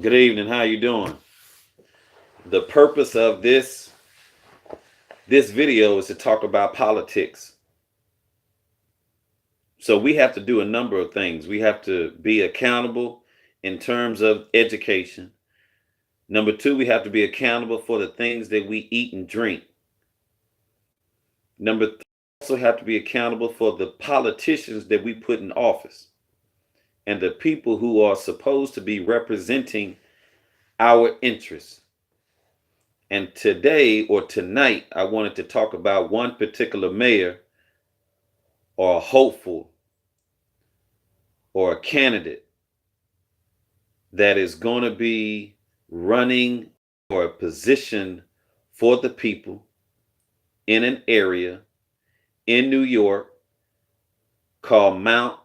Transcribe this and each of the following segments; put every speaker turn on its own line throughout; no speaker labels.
Good evening. How you doing? The purpose of this video is to talk about politics. So we have to do a number of things. We have to be accountable in terms of education. Number two, we have to be accountable for the things that we eat and drink. Number three, we also have to be accountable for the politicians that we put in office and the people who are supposed to be representing our interests. And today or tonight, I wanted to talk about one particular mayor or a hopeful or a candidate that is going to be running for a position for the people in an area in New York called Mount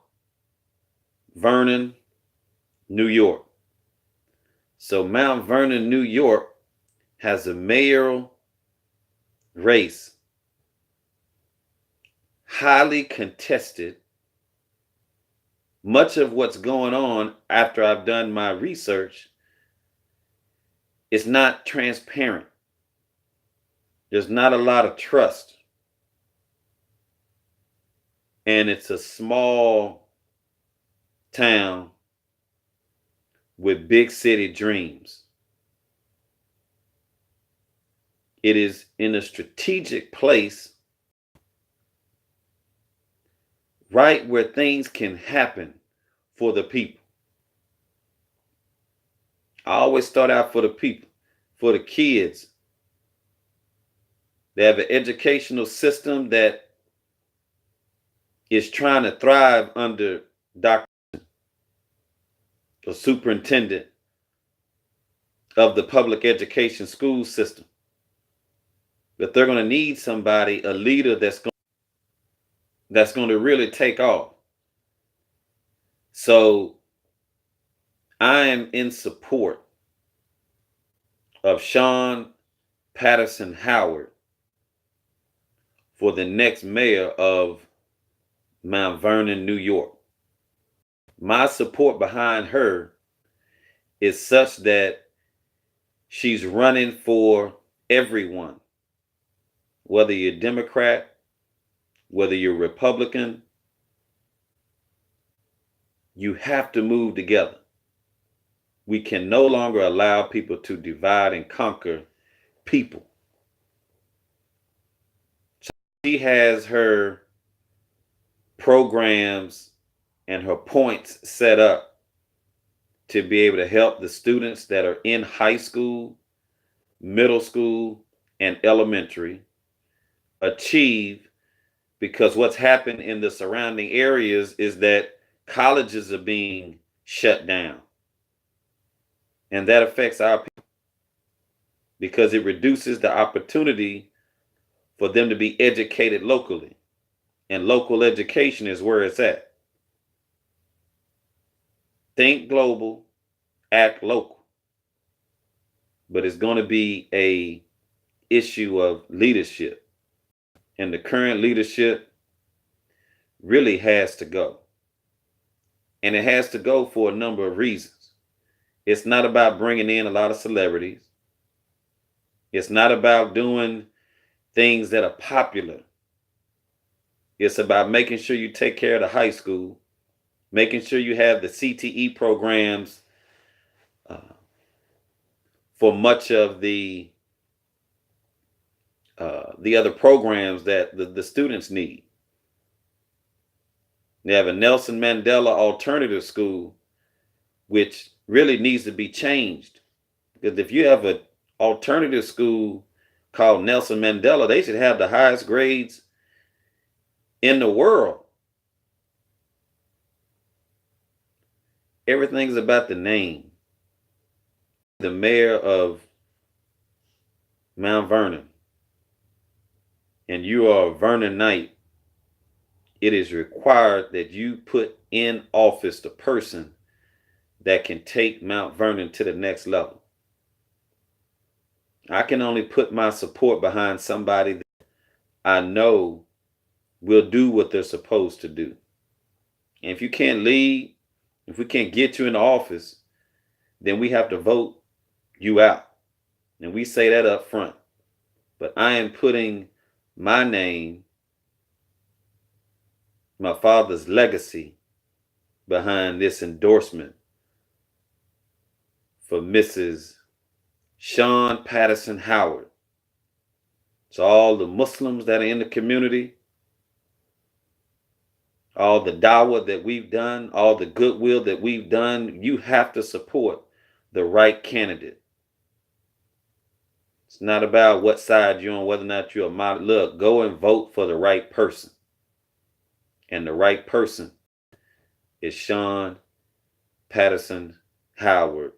Vernon, New York. So Mount Vernon, New York has a mayoral race, highly contested. Much of what's going on after I've done my research is not transparent. There's not a lot of trust. And it's a small town with big city dreams. It is in a strategic place, right where things can happen for the people. I always start out for the people, for the kids. They have an educational system that is trying to thrive under Dr. the superintendent of the public education school system. But they're going to need somebody, a leader that's going to really take off. So I am in support of Sean Patterson Howard for the next mayor of Mount Vernon, New York. My support behind her is such that she's running for everyone, whether you're Democrat, whether you're Republican. You have to move together. We can no longer allow people to divide and conquer people. So she has her programs and her points set up to be able to help the students that are in high school, middle school, and elementary achieve, because what's happened in the surrounding areas is that colleges are being shut down. And that affects our people because it reduces the opportunity for them to be educated locally. And local education is where it's at. Think global, act local. But it's going to be an issue of leadership. And the current leadership really has to go. And it has to go for a number of reasons. It's not about bringing in a lot of celebrities. It's not about doing things that are popular. It's about making sure you take care of the high school, making sure you have the CTE programs for much of the other programs that the students need. They have a Nelson Mandela Alternative School, which really needs to be changed. Because if you have an alternative school called Nelson Mandela, they should have the highest grades in the world. Everything's about the name. The mayor of Mount Vernon, and you are a Vernonite, it is required that you put in office the person that can take Mount Vernon to the next level. I can only put my support behind somebody that I know will do what they're supposed to do. And if you can't lead, if we can't get you in office, then we have to vote you out. And we say that up front. But I am putting my name, my father's legacy, behind this endorsement for Mrs. Shawn Patterson Howard. So all the Muslims that are in the community, all the dawah that we've done, all the goodwill that we've done, you have to support the right candidate. It's not about what side you're on, whether or not you're a moderate. Look, go and vote for the right person. And the right person is Shawn Patterson Howard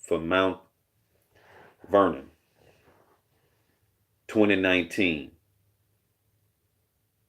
for Mount Vernon, 2019.